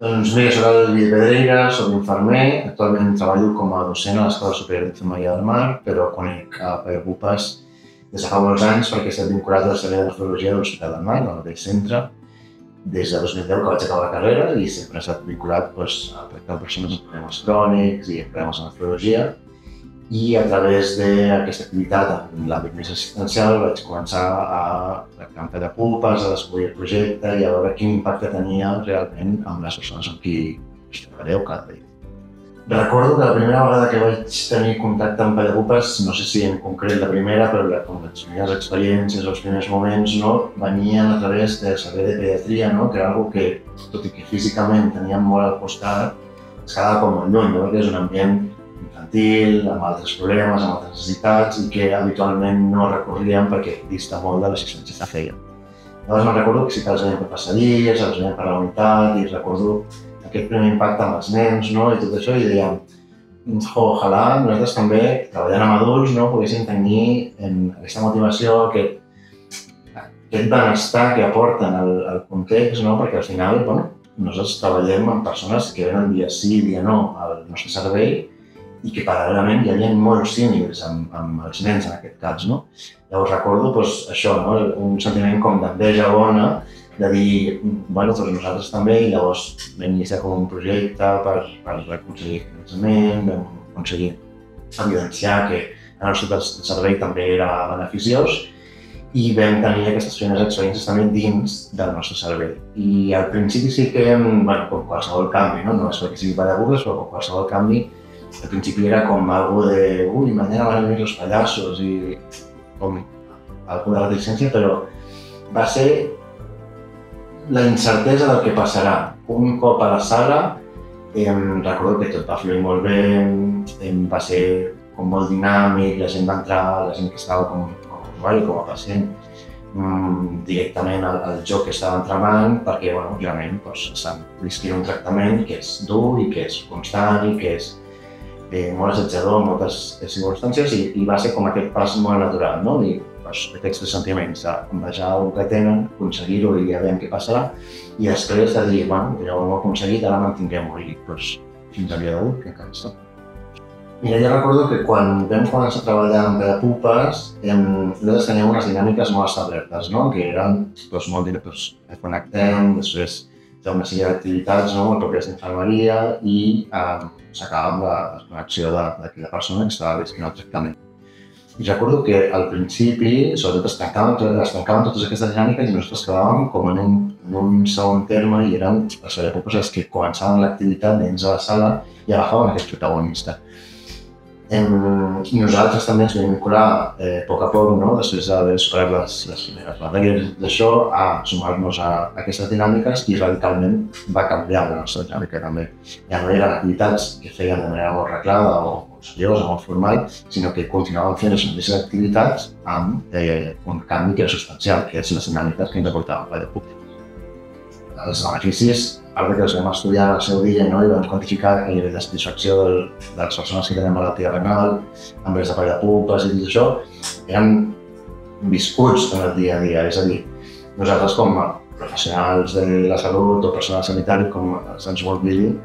Doncs mira, soc el Lluís Pedreira, soc infermer, actualment treballo com a docent a l'Escola Superior d'Infermeria del Mar, però conec a Pagapupes des de fa molts anys perquè he estat vinculat a la servei de nefrologia de l'Hospital del Mar, al mateix centre, des de 2010 que vaig acabar la carrera i sempre he estat vinculat a tractar persones amb problemes crònics i problemes de nefrologia. I a través d'aquesta activitat en l'àmbit més assistencial vaig començar a tractar amb Pagapupes, a descobrir el projecte i a veure quin impacte tenia realment amb les persones amb qui treballareu cada dia. Recordo que la primera vegada que vaig tenir contacte amb Pagapupes, no sé si en concret la primera, però com les primeres experiències, els primers moments, venien a través del servei de pediatria, que era una cosa que, tot i que físicament teníem molt al costat, es quedava com molt lluny, perquè és un ambient infantil, amb altres problemes, amb altres necessitats i que habitualment no recorríem perquè dista molt de l'assistència que feien. Llavors me'n recordo que sí que els veiem per passadilles, els veiem per la unitat i recordo aquest primer impacte amb els nens i tot això i dèiem ojalà nosaltres també, treballant amb adults, poguéssim tenir aquesta motivació, aquest benestar que aporten al context, perquè al final nosaltres treballem amb persones que venen dia sí, dia no al nostre servei i que paral·lelament hi havia molts símils amb els nens en aquest cas. Llavors recordo això, un sentiment com d'enveja bona, de dir, doncs nosaltres també, i llavors vam iniciar com un projecte per aconseguir finançament, vam aconseguir evidenciar que el nostre servei també era beneficiós i vam tenir aquestes primeres experiències també dins del nostre servei. I al principi sí que, com qualsevol canvi, no és perquè sigui Pagapupes, però com qualsevol canvi, al principi era com algo de mañana van a venir los payasos i com algo de reticència, però va ser la incertesa del que passarà. Un cop a la sala, recordo que tot va fluir molt bé, va ser com molt dinàmic, la gent va entrar, la gent que estava com a usuari, com a pacient, directament al joc que estava entramant, perquè realment estan vivint un tractament que és dur i que és constant i que és molt assetjador en moltes circumstàncies i va ser com aquest pas molt natural, i aquests sentiments d'envejar el que tenen, aconseguir-ho i ja veiem què passarà i després de dir, ja ho hem aconseguit, ara mantinguem-ho i fins al dia d'avui, que encara està. Mira, jo recordo que quan vam començar a treballar amb Pagapupes, nosaltres teníem unes dinàmiques molt establertes, que eren molt directes. Connectem, després fer una sèrie d'activitats pròpies d'infermeria i s'acaba amb la desconnexió d'aquella persona que estava visquent el tractament. I recordo que al principi, sobretot, es tancaven totes aquestes dinàmiques i nosaltres quedàvem com en un segon terme i eren les Pagapupes les que començaven l'activitat dins de la sala i agafaven aquest protagonista. Nosaltres també ens vam vincular a poc, després d'haver superat les primeres barreres d'això, a sumar-nos a aquestes dinàmiques i radicalment va canviar la nostra dinàmica també. Ja no eren activitats que feien de manera molt reglada o seriosa, molt formal, sinó que continuàvem fent les mateixes activitats amb un canvi que era substancial, que és les dinàmiques que ens aportava Pagapupes. Els beneficis, a part que els vam estudiar al seu dia i vam quantificar el nivell de satisfacció de les persones que tenen malaltia renal, amb els de Pagapupes i tot això, eren viscuts en el dia a dia. És a dir, nosaltres com a professionals de la salut o personal sanitari, com els Ens World Billing,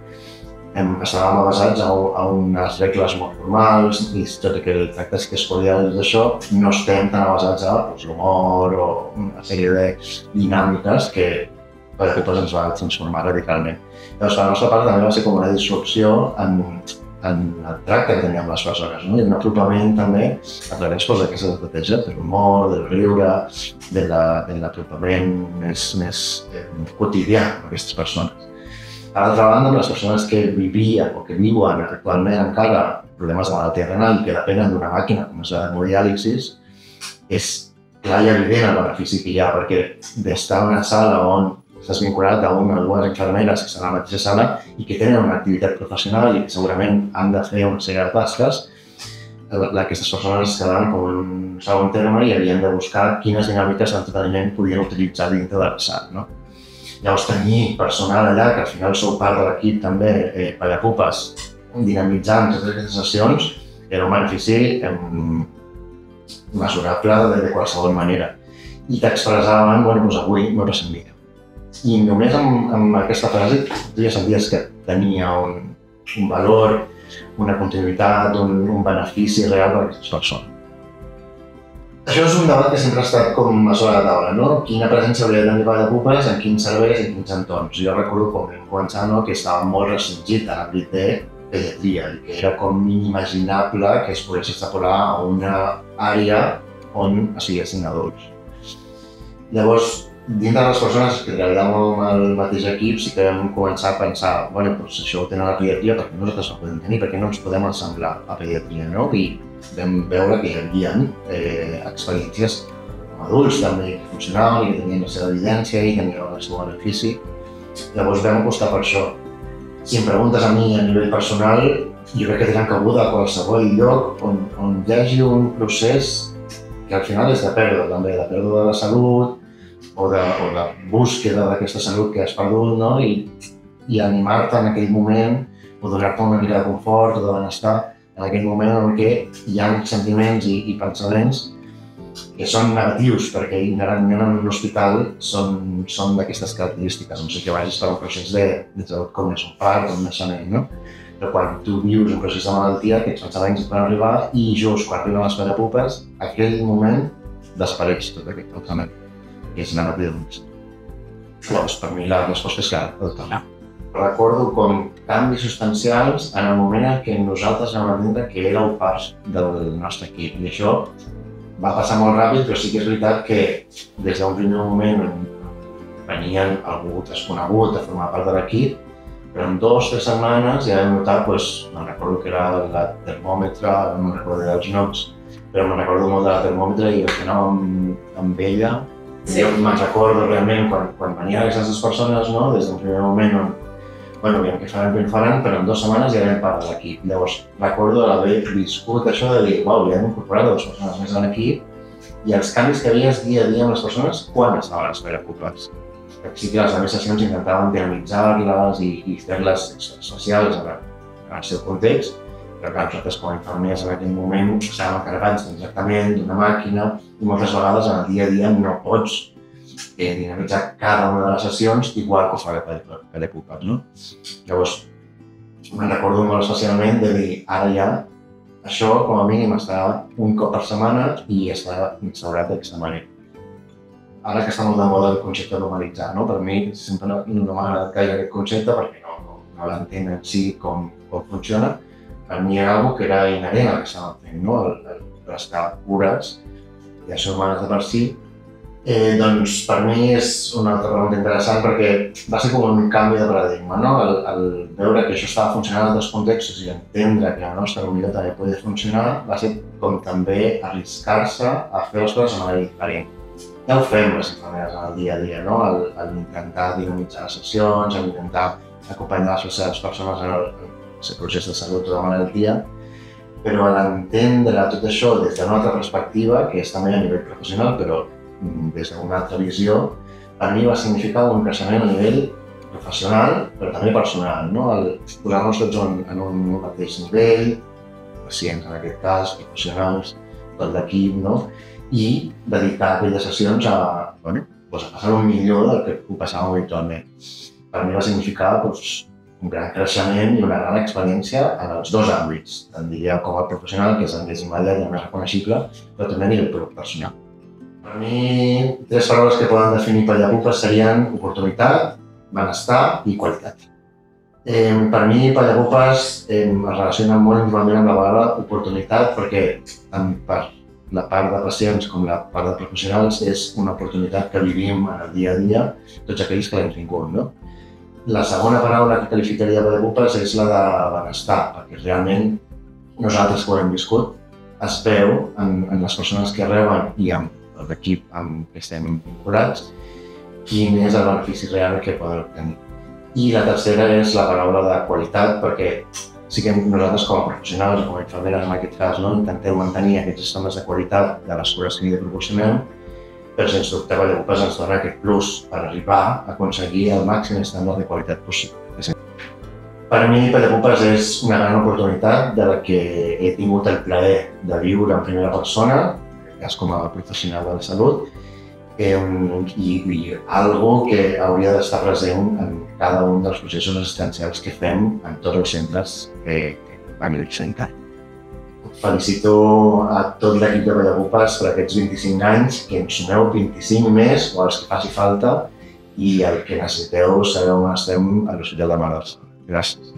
estàvem basats a unes regles molt formals i tot i que el tracte que es cordial d'això, no estem tan basats a l'humor o una sèrie de dinàmiques que Pagapupes ens va transformar radicalment. Llavors, per la nostra part també va ser com una disrupció en el tracte que teníem les persones, i un apropament també a través d'aquesta estratègia de l'humor, del riure, de l'apropament més quotidià amb aquestes persones. Per altra banda, les persones que vivien o que viuen actualment encara problemes de malaltia renal i que depenen d'una màquina com és l'hemodiàlisis, és clar i evident el benefici que hi ha, perquè d'estar en una sala on estàs vinculat a una o dues infermeres que estan a la mateixa sala i que tenen una activitat professional i que segurament han de fer una sèrie de tasques, aquestes persones es quedaven com en un segon terme i havien de buscar quines dinàmiques d'entreteniment podien utilitzar dintre de la sala. Llavors, tenir personal allà, que al final sou part de l'equip també, Pagapupes, dinamitzant totes aquestes sessions, era un benefici mesurable de qualsevol manera. I t'expressaven, avui m'ho ressent millor. I només amb aquesta frase tu ja senties que tenia un valor, una continuïtat, un benefici real per a aquestes persones. Això és un debat que sempre ha estat com a sobre la taula, no? Quina presència hauria de tenir Pallepupes, en quins serveis, en quins entorns. Jo recordo com vam començar, no? Que estava molt restringit a l'àmbit de pediatria, que era com inimaginable que es pogués extrapolar a una àrea on estiguessin adults. Llavors, dintre de les persones que treballàvem amb el mateix equip, sí que vam començar a pensar, bueno, doncs això ho tenen a la pediatria, perquè nosaltres ho podem tenir, perquè no ens podem assemblar a pediatria, no? I vam veure que hi havia experiències com adults també que funcionaven i que tenien la seva evidència i tenien el seu benefici. Llavors vam apostar per això. Si em preguntes a mi a nivell personal, jo crec que tenen cabuda a qualsevol lloc on hi hagi un procés que al final és de pèrdua també, de pèrdua de la salut o de búsqueda d'aquesta salut que has perdut, no? I animar-te en aquell moment o donar-te una mica de confort o de benestar en aquell moment en què hi ha sentiments i pensaments que són negatius, perquè inherentment en l'hospital són d'aquestes característiques. No sé que vagis per un procés de salut com és un part o un naixement, no? Però quan tu vius un procés de malaltia, aquests pensaments et poden arribar i just quan arriben les Pallepupes, aquell moment desapareix tot aquest pensament, que és negatiu. Llavors, per mi la resposta és clara. Recordo com canvis substancials en el moment en què nosaltres vam entendre que éreu part del nostre equip. I això va passar molt ràpid, però sí que és veritat que des d'un primer moment venien algú desconegut a formar part de l'equip, però en 2 o 3 setmanes ja vam notar, me'n recordo que era la termòmetre, no me'n recordo dels noms, però me'n recordo molt de la termòmetre i que anàvem amb ella. Jo me'n recordo realment quan venien aquestes persones, no? Des d'un primer moment on aviam què faran, però en 2 setmanes ja érem part de l'equip. Llavors, recordo d'haver viscut això de dir, uau, ja hem incorporat 2 persones més a l'equip i els canvis que veies dia a dia amb les persones quan estaven a les Pallepupes. Sí que les altres sessions intentaven dinamitzar-les i fer-les especials en el seu context, però clar, nosaltres com a infermers en aquell moment estàvem encarregats d'un tractament, d'una màquina i moltes vegades en el dia a dia no pots dinamitzar cada una de les sessions igual que ho fa Pallepupes, no? Llavors, me'n recordo molt especialment de dir, ara ja, això com a mínim està un cop per setmana i està instaurat d'aquesta manera. Ara que està molt de moda el concepte de normalitzar, no? Per mi sempre no m'ha agradat gaire aquest concepte perquè no l'entenc en si com funciona. Per mi era una cosa que era inherent al que estàvem fent, no? Prestar cures i això humanes de per si. Doncs per mi és una altra pregunta interessant perquè va ser com un canvi de paradigma, no? El veure que això estava funcionant en altres contextos i entendre que la nostra comunitat també podia funcionar va ser com també arriscar-se a fer les coses de manera diferent. Ja ho fem les infermeres en el dia a dia, no? Intentar dinamitzar les sessions, intentar acompanyar les persones en el seu procés de salut o de malaltia, però a l'entendre tot això des d'una altra perspectiva, que és també a nivell professional, però des d'una altra visió, per mi va significar un creixement a nivell professional, però també personal, no? Posar-nos tots en un mateix nivell, pacients en aquest cas, professionals, tot l'equip, no? I dedicar aquelles sessions a passar-ho millor del que ho passàvem habitualment. Per mi va significar un gran creixement i una gran experiència en els 2 àmbits, tant diria com el professional, que és el més immediat i el més reconeixible, però també a nivell personal. Per mi, 3 paraules que poden definir Pallepupes serien oportunitat, benestar i qualitat. Per mi, Pallepupes es relaciona molt íntimament amb la paraula oportunitat perquè tant per la part de pacients com la part de professionals és una oportunitat que vivim en el dia a dia, tots aquells que l'hem tingut, no? La segona paraula que qualificaria Pallepupes és la de benestar, perquè realment nosaltres que ho hem viscut es veu en les persones que reben i amb l'equip amb què estem vinculats quin és el benefici real que poden obtenir. I la tercera és la paraula de qualitat, perquè sí que nosaltres com a professionals o com a infermeres en aquest cas intentem mantenir aquests estàndards de qualitat de les cures que li proporcionem, però sens dubte Pallepupes ens dona aquest plus per arribar a aconseguir el màxim estàndard de qualitat possible. Per mi Pallepupes és una gran oportunitat de la que he tingut el plaer de viure en primera persona, en aquest cas com a professional de la salut, i algo que hauria d'estar present en cada un dels processos assistencials que fem en tots els centres a nivell sanitari. Felicito a tot l'equip de Pedagupes per aquests 25 anys, que ens sumeu 25 més o els que faci falta, i el que necessiteu sabeu on estem a l'Hospital de Mar del Sal. Gràcies.